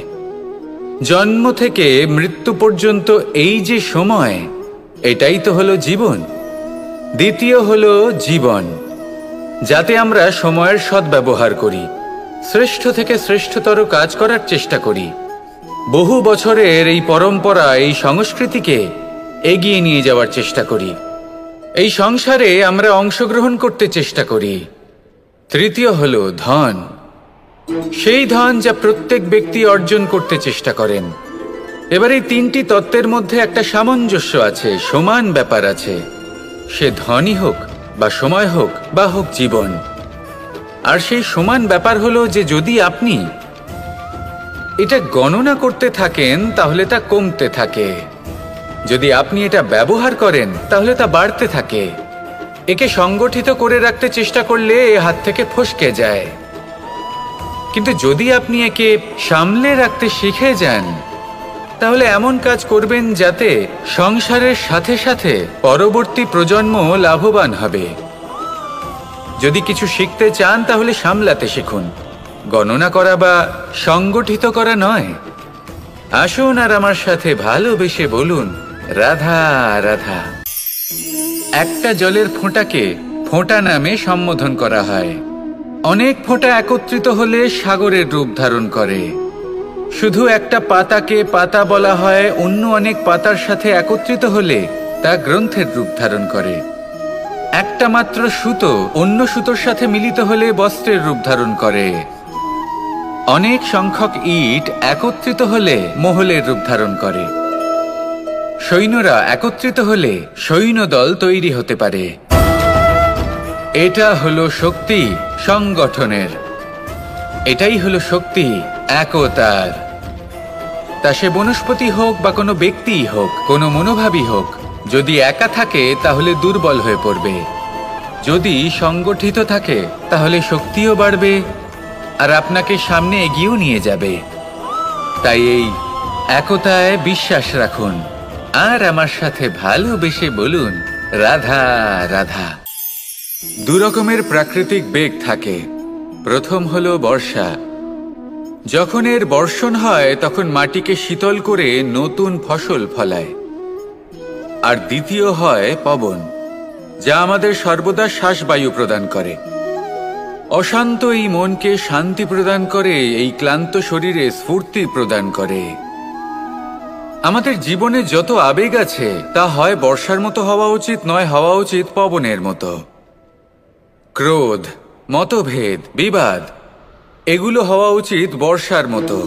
জন্ম থেকে মৃত্যু পর্যন্ত এই যে সময়, এটাই তো হলো জীবন। দ্বিতীয় হলো জীবন, যাতে আমরা সময়ের সদ্ব্যবহার করি, শ্রেষ্ঠ থেকে শ্রেষ্ঠতর কাজ করার চেষ্টা করি। বহু বছরের এই পরম্পরা, এই সংস্কৃতিকে এগিয়ে নিয়ে যাওয়ার চেষ্টা করি। এই সংসারে আমরা অংশগ্রহণ করতে চেষ্টা করি। তৃতীয় হলো ধন, সেই ধন যা প্রত্যেক ব্যক্তি অর্জন করতে চেষ্টা করেন। এবার এই তিনটি তত্ত্বের মধ্যে একটা সামঞ্জস্য আছে, সমান ব্যাপার আছে। সে ধনই হোক বা সময় হোক বা হোক জীবন। আর সেই সমান ব্যাপার হলো যে যদি আপনি এটা গণনা করতে থাকেন তাহলে তা কমতে থাকে, যদি আপনি এটা ব্যবহার করেন তাহলে তা বাড়তে থাকে। একে সংগঠিত করে রাখতে চেষ্টা করলে এ হাত থেকে ফসকে যায়, কিন্তু যদি আপনি একে সামলে রাখতে শিখে যান, তাহলে এমন কাজ করবেন যাতে সংসারের সাথে সাথে পরবর্তী প্রজন্ম লাভবান হবে। যদি কিছু শিখতে চান তাহলে সামলাতে শিখুন, গণনা করা বা সংগঠিত করা নয়। আসুন আর আমার সাথে ভালোবেসে বলুন, রাধা রাধা। একটা জলের ফোঁটাকে ফোঁটা নামে সম্বোধন করা হয়। অনেক ফোঁটা একত্রিত হলে সাগরের রূপ ধারণ করে। শুধু একটা পাতাকে পাতা বলা হয়, অন্য অনেক পাতার সাথে একত্রিত হলে তা গ্রন্থের রূপ ধারণ করে। একটা মাত্র সুতো অন্য সুতোর সাথে মিলিত হলে বস্ত্রের রূপ ধারণ করে। অনেক সংখ্যক ইট একত্রিত হলে মহলের রূপ ধারণ করে। সৈন্যরা একত্রিত হলে সৈন্যদল তৈরি হতে পারে। এটা হলো শক্তি সংগঠনের, এটাই হলো শক্তি একতার। তা সে বনস্পতি হোক বা কোনো ব্যক্তিই হোক, কোনো মনোভাবই হোক, যদি একা থাকে তাহলে দুর্বল হয়ে পড়বে। যদি সংগঠিত থাকে তাহলে শক্তিও বাড়বে আর আপনাকে সামনে এগিয়েও নিয়ে যাবে। তাই এই একতায় বিশ্বাস রাখুন আর আমার সাথে ভালোবেসে বলুন, রাধা রাধা। দু রকমের প্রাকৃতিক বেগ থাকে। প্রথম হলো বর্ষা। যখন এর বর্ষণ হয় তখন মাটিকে শীতল করে নতুন ফসল ফলায়। আর দ্বিতীয় হয় পবন, যা আমাদের সর্বদা শ্বাসবায়ু প্রদান করে। অশান্ত এই মনকে শান্তি প্রদান করে, এই ক্লান্ত শরীরে স্ফূর্তি প্রদান করে। আমাদের জীবনে যত আবেগ আছে তা হয় বর্ষার মতো হওয়া উচিত, নয় হওয়া উচিত পবনের মতো। ক্রোধ, মতভেদ, বিবাদ, এগুলো হওয়া উচিত বর্ষার মতো।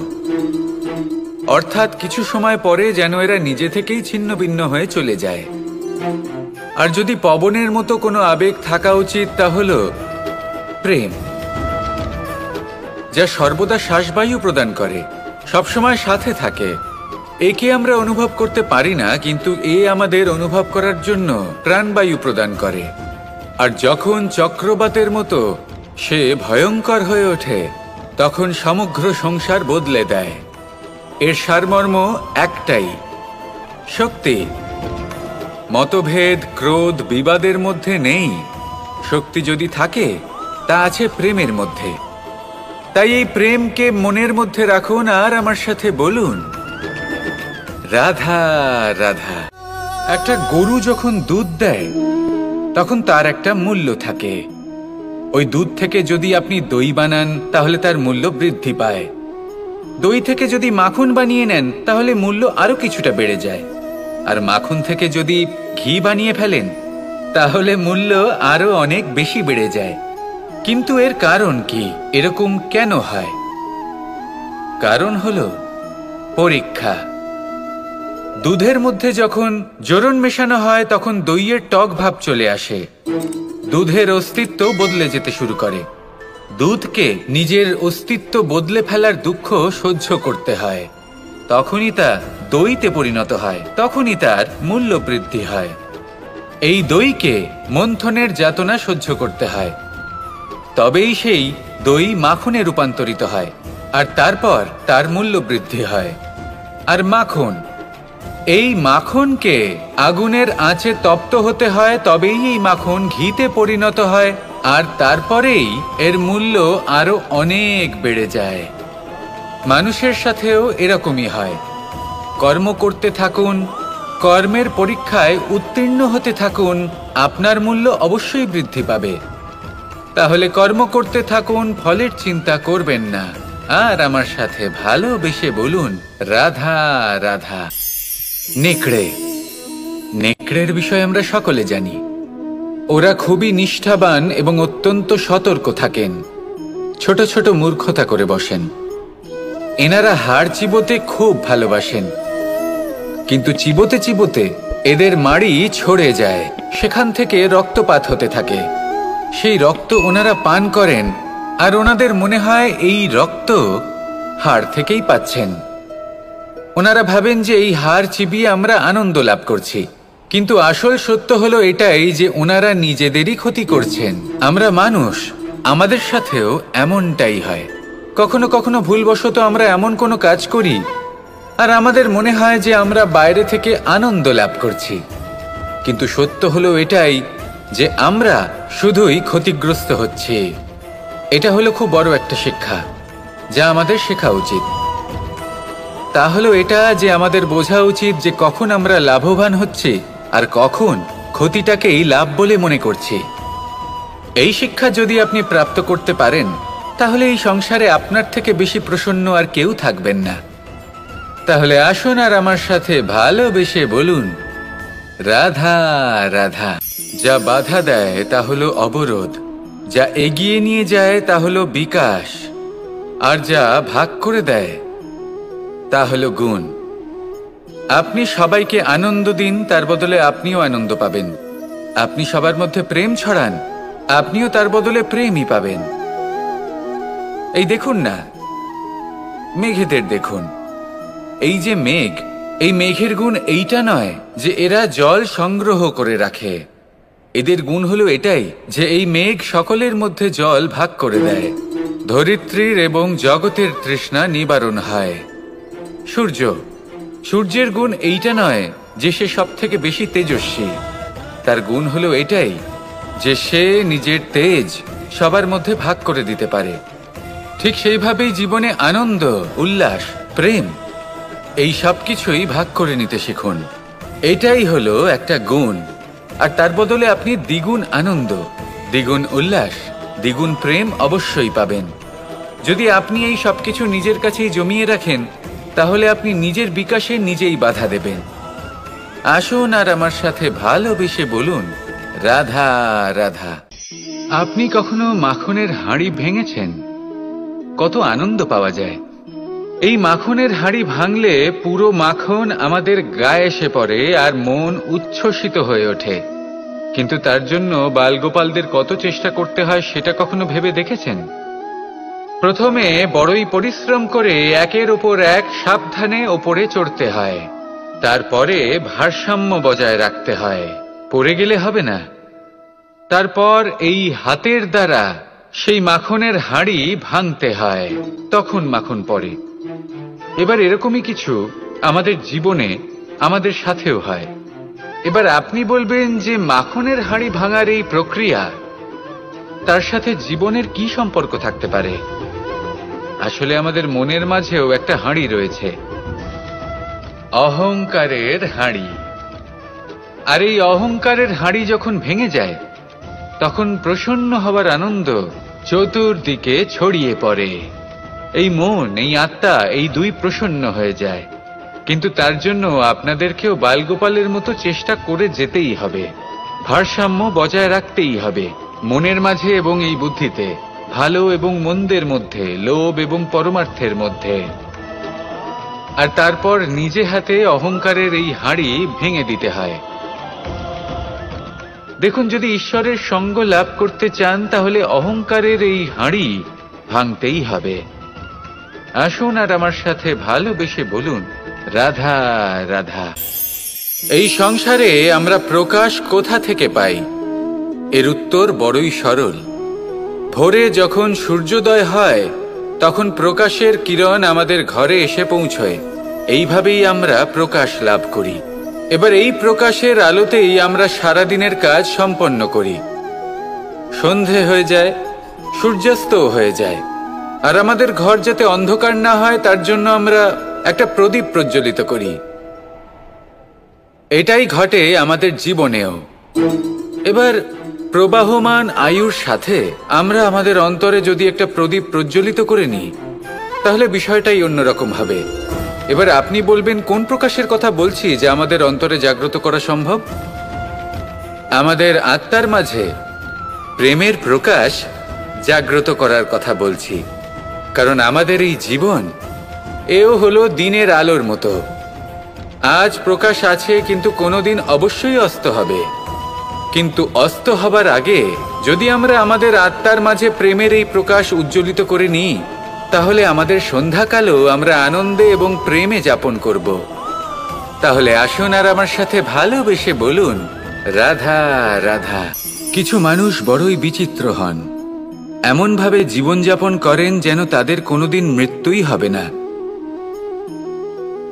অর্থাৎ কিছু সময় পরে যেন এরা নিজে থেকেই ছিন্ন ভিন্ন হয়ে চলে যায়। আর যদি পবনের মতো কোনো আবেগ থাকা উচিত তা হলো প্রেম, যা সর্বদা শ্বাসবায়ু প্রদান করে, সবসময় সাথে থাকে। একে আমরা অনুভব করতে পারি না, কিন্তু এ আমাদের অনুভব করার জন্য প্রাণবায়ু প্রদান করে। আর যখন চক্রবাতের মতো সে ভয়ঙ্কর হয়ে ওঠে, তখন সমগ্র সংসার বদলে দেয়। এর সারমর্ম একটাই, শক্তি। মতভেদ, ক্রোধ, বিবাদের মধ্যে নেই। শক্তি যদি থাকে তা আছে প্রেমের মধ্যে। তাই এই প্রেমকে মনের মধ্যে রাখুন আর আমার সাথে বলুন, রাধা রাধা। একটা গরু যখন দুধ দেয় তখন তার একটা মূল্য থাকে। ওই দুধ থেকে যদি আপনি দই বানান তাহলে তার মূল্য বৃদ্ধি পায়। দই থেকে যদি মাখন বানিয়ে নেন তাহলে মূল্য আরো কিছুটা বেড়ে যায়। আর মাখন থেকে যদি ঘি বানিয়ে ফেলেন তাহলে মূল্য আরো অনেক বেশি বেড়ে যায়। কিন্তু এর কারণ কি? এরকম কেন হয়? কারণ হলো পরীক্ষা। দুধের মধ্যে যখন জোরন মেশানো হয় তখন দইয়ের টক ভাব চলে আসে। দুধের অস্তিত্ব বদলে যেতে শুরু করে। দুধকে নিজের অস্তিত্ব বদলে ফেলার দুঃখ সহ্য করতে হয়। তখনই তা দইতে পরিণত হয়, তখনই তার মূল্য বৃদ্ধি হয়। এই দইকে মন্থনের যাতনা সহ্য করতে হয়, তবেই সেই দই মাখনে রূপান্তরিত হয়, আর তারপর তার মূল্য বৃদ্ধি হয়। আর মাখন, এই মাখনকে আগুনের আঁচে তপ্ত হতে হয়, তবেই এই মাখন ঘিতে পরিণত হয়, আর তারপরেই এর মূল্য আরো অনেক বেড়ে যায়। মানুষের সাথেও এরকমই হয়। কর্ম করতে থাকুন, কর্মের পরীক্ষায় উত্তীর্ণ হতে থাকুন, আপনার মূল্য অবশ্যই বৃদ্ধি পাবে। তাহলে কর্ম করতে থাকুন, ফলের চিন্তা করবেন না। আর আমার সাথে ভালোবেসে বলুন, রাধা রাধা। নেকড়ে, নেকড়ের বিষয়ে আমরা সকলে জানি। ওরা খুবই নিষ্ঠাবান এবং অত্যন্ত সতর্ক থাকেন। ছোট ছোট মূর্খতা করে বসেন। এনারা হাড় চিবোতে খুব ভালোবাসেন, কিন্তু চিবোতে চিবোতে এদের মাড়ি ছড়ে যায়, সেখান থেকে রক্তপাত হতে থাকে। সেই রক্ত ওনারা পান করেন, আর ওনাদের মনে হয় এই রক্ত হাড় থেকেই পাচ্ছেন। ওনারা ভাবেন যে এই হাড় চিবিয়ে আমরা আনন্দ লাভ করছি, কিন্তু আসল সত্য হলো এটাই যে ওনারা নিজেদেরই ক্ষতি করছেন। আমরা মানুষ, আমাদের সাথেও এমনটাই হয়। কখনো কখনো ভুলবশত আমরা এমন কোনো কাজ করি আর আমাদের মনে হয় যে আমরা বাইরে থেকে আনন্দ লাভ করছি, কিন্তু সত্য হলো এটাই যে আমরা শুধুই ক্ষতিগ্রস্ত হচ্ছি। এটা হলো খুব বড় একটা শিক্ষা যা আমাদের শেখা উচিত। তা হলো এটা যে আমাদের বোঝা উচিত যে কখন আমরা লাভবান হচ্ছি আর কখন ক্ষতিটাকেই লাভ বলে মনে করছি। এই শিক্ষা যদি আপনি প্রাপ্ত করতে পারেন তাহলে এই সংসারে আপনার থেকে বেশি প্রসন্ন আর কেউ থাকবেন না। তাহলে আসুন আর আমার সাথে ভালোবেসে বলুন, রাধা রাধা। যা বাধা দেয় তা হলো অবরোধ, যা এগিয়ে নিয়ে যায় তা হলো বিকাশ, আর যা ভাগ করে দেয় তা হলো গুণ। আপনি সবাইকে আনন্দ দিন, তার বদলে আপনিও আনন্দ পাবেন। আপনি সবার মধ্যে প্রেম ছড়ান, আপনিও তার বদলে প্রেমই পাবেন। এই দেখুন না, মেঘেদের দেখুন। এই যে মেঘ, এই মেঘের গুণ এইটা নয় যে এরা জল সংগ্রহ করে রাখে। এদের গুণ হলো এটাই যে এই মেঘ সকলের মধ্যে জল ভাগ করে দেয়। ধরিত্রীর এবং জগতের তৃষ্ণা নিবারণ হয়। সূর্য, সূর্যের গুণ এইটা নয় যে সে সব থেকে বেশি তেজস্বী। তার গুণ হলো এটাই যে সে নিজের তেজ সবার মধ্যে ভাগ করে দিতে পারে। ঠিক সেইভাবেই জীবনে আনন্দ, উল্লাস, প্রেম এই সব কিছুই ভাগ করে নিতে শিখুন। এটাই হলো একটা গুণ, আর তার বদলে আপনি দ্বিগুণ আনন্দ, দ্বিগুণ উল্লাস, দ্বিগুণ প্রেম অবশ্যই পাবেন। যদি আপনি এই সব কিছু নিজের কাছেই জমিয়ে রাখেন তাহলে আপনি নিজের বিকাশে নিজেই বাধা দেবেন। আসুন আর আমার সাথে ভালোবেসে বলুন, রাধা রাধা। আপনি কখনো মাখনের হাঁড়ি ভেঙেছেন? কত আনন্দ পাওয়া যায়। এই মাখনের হাঁড়ি ভাঙলে পুরো মাখন আমাদের গায়ে এসে পড়ে আর মন উচ্ছ্বসিত হয়ে ওঠে। কিন্তু তার জন্য বালগোপালদের কত চেষ্টা করতে হয় সেটা কখনো ভেবে দেখেছেন? প্রথমে বড়ই পরিশ্রম করে একের ওপর এক সাবধানে ওপরে চড়তে হয়, তারপরে ভারসাম্য বজায় রাখতে হয়, পড়ে গেলে হবে না। তারপর এই হাতের দ্বারা সেই মাখনের হাঁড়ি ভাঙতে হয়, তখন মাখন পড়ে। এবার এরকমই কিছু আমাদের জীবনে আমাদের সাথেও হয়। এবার আপনি বলবেন যে মাখনের হাঁড়ি ভাঙার এই প্রক্রিয়া, তার সাথে জীবনের কি সম্পর্ক থাকতে পারে? আসলে আমাদের মনের মাঝেও একটা হাঁড়ি রয়েছে, অহংকারের হাঁড়ি। আর এই অহংকারের হাঁড়ি যখন ভেঙে যায়, তখন প্রসন্ন হবার আনন্দ চতুর্দিকে ছড়িয়ে পড়ে। এই মন, এই আত্মা, এই দুই প্রসন্ন হয়ে যায়। কিন্তু তার জন্য আপনাদেরকেও বালগোপালের মতো চেষ্টা করে যেতেই হবে, ভারসাম্য বজায় রাখতেই হবে মনের মাঝে এবং এই বুদ্ধিতে, ভালো এবং মন্দের মধ্যে, লোভ এবং পরমার্থের মধ্যে। আর তারপর নিজে হাতে অহংকারের এই হাঁড়ি ভেঙে দিতে হয়। দেখুন, যদি ঈশ্বরের সঙ্গ লাভ করতে চান তাহলে অহংকারের এই হাঁড়ি ভাঙতেই হবে। আসুন আর আমার সাথে ভালোবেসে বলুন, রাধা রাধা। এই সংসারে আমরা প্রকাশ কোথা থেকে পাই? এর উত্তর বড়ই সরল। ভোরে যখন সূর্যোদয় হয় তখন প্রকাশের কিরণ আমাদের ঘরে এসে পৌঁছয়। এইভাবেই আমরা প্রকাশ লাভ করি। এবার এই প্রকাশের আলোতেই আমরা সারাদিনের কাজ সম্পন্ন করি। সন্ধে হয়ে যায়, সূর্যাস্তও হয়ে যায়। আর আমাদের ঘর যাতে অন্ধকার না হয় তার জন্য আমরা একটা প্রদীপ প্রজ্বলিত করি। এটাই ঘটে আমাদের জীবনেও। এবার প্রবাহমান আয়ুর সাথে আমরা আমাদের অন্তরে যদি একটা প্রদীপ প্রজ্বলিত করে নিই, তাহলে বিষয়টাই অন্যরকম হবে। এবার আপনি বলবেন, কোন প্রকাশের কথা বলছি যা আমাদের অন্তরে জাগ্রত করা সম্ভব? আমাদের আত্মার মাঝে প্রেমের প্রকাশ জাগ্রত করার কথা বলছি। কারণ আমাদের এই জীবন, এও হলো দিনের আলোর মতো। আজ প্রকাশ আছে, কিন্তু কোনোদিন অবশ্যই অস্ত হবে। কিন্তু অস্ত হবার আগে যদি আমরা আমাদের আত্মার মাঝে প্রেমের এই প্রকাশ উজ্জ্বলিত করে নিই, তাহলে আমাদের সন্ধ্যাকালও আমরা আনন্দে এবং প্রেমে যাপন করব। তাহলে আসুন আর আমার সাথে ভালোবেসে বলুন, রাধা রাধা। কিছু মানুষ বড়ই বিচিত্র হন, এমনভাবে জীবনযাপন করেন যেন তাদের কোনোদিন মৃত্যুই হবে না।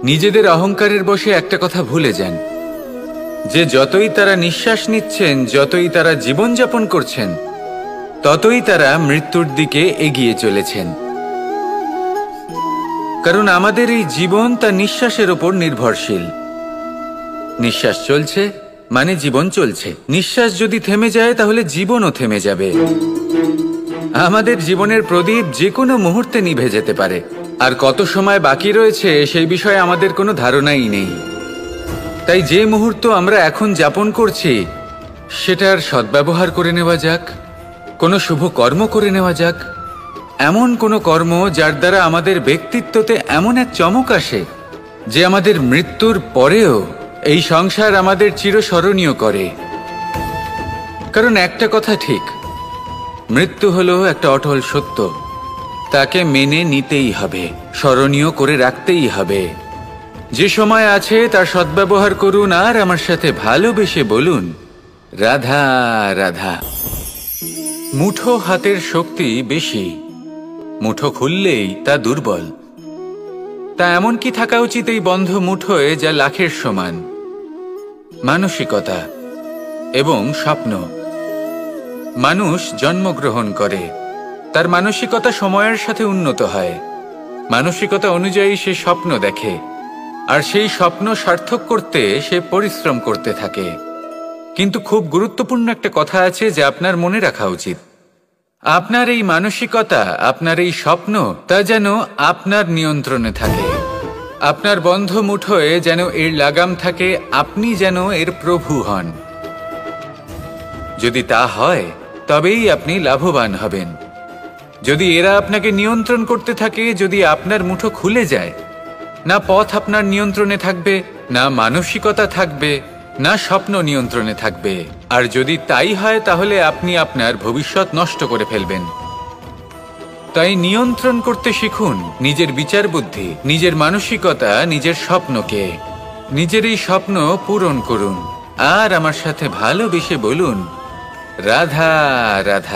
নিজেদের অহংকারের বশে একটা কথা ভুলে যান, যে যতই তারা নিঃশ্বাস নিচ্ছেন, যতই তারা জীবনযাপন করছেন, ততই তারা মৃত্যুর দিকে এগিয়ে চলেছেন। কারণ আমাদের এই জীবন তার নিঃশ্বাসের ওপর নির্ভরশীল। নিঃশ্বাস চলছে মানে জীবন চলছে। নিঃশ্বাস যদি থেমে যায় তাহলে জীবনও থেমে যাবে। আমাদের জীবনের প্রদীপ যে কোনো মুহূর্তে নিভে যেতে পারে। আর কত সময় বাকি রয়েছে সেই বিষয়ে আমাদের কোনো ধারণাই নেই। তাই যে মুহূর্ত আমরা এখন যাপন করছি সেটার সদ্ব্যবহার করে নেওয়া যাক, কোনো শুভ কর্ম করে নেওয়া যাক। এমন কোনো কর্ম যার দ্বারা আমাদের ব্যক্তিত্বতে এমন এক চমক আসে যে আমাদের মৃত্যুর পরেও এই সংসার আমাদের চিরস্মরণীয় করে। কারণ একটা কথা ঠিক, মৃত্যু হলো একটা অটল সত্য। তাকে মেনে নিতেই হবে, স্মরণীয় করে রাখতেই হবে। যে সময় আছে তার সদ্ব্যবহার করুন আর আমার সাথে ভালোবেসে বলুন, রাধা রাধা। মুঠো হাতের শক্তি বেশি, মুঠো খুললেই তা দুর্বল। তা এমন কি থাকা উচিত এই বন্ধ মুঠোয় যা লাখের সমান? মানসিকতা এবং স্বপ্ন। মানুষ জন্মগ্রহণ করে, তার মানসিকতা সময়ের সাথে উন্নত হয়। মানসিকতা অনুযায়ী সে স্বপ্ন দেখে, আর সেই স্বপ্ন সার্থক করতে সে পরিশ্রম করতে থাকে। কিন্তু খুব গুরুত্বপূর্ণ একটা কথা আছে যা আপনার মনে রাখা উচিত। আপনার এই মানসিকতা, আপনার এই স্বপ্ন, তা যেন আপনার নিয়ন্ত্রণে থাকে। আপনার বন্ধ মুঠোয় যেন এর লাগাম থাকে, আপনি যেন এর প্রভু হন। যদি তা হয় তবেই আপনি লাভবান হবেন। যদি এরা আপনাকে নিয়ন্ত্রণ করতে থাকে, যদি আপনার মুঠো খুলে যায়, না পথ আপনার নিয়ন্ত্রণে থাকবে, না মানসিকতা থাকবে, না স্বপ্ন নিয়ন্ত্রণে থাকবে। আর যদি তাই হয় তাহলে আপনি আপনার ভবিষ্যৎ নষ্ট করে ফেলবেন। তাই নিয়ন্ত্রণ করতে শিখুন নিজের বিচার বুদ্ধি, নিজের মানসিকতা, নিজের স্বপ্নকে। নিজের এই স্বপ্ন পূরণ করুন আর আমার সাথে ভালোবেসে বলুন রাধা রাধা।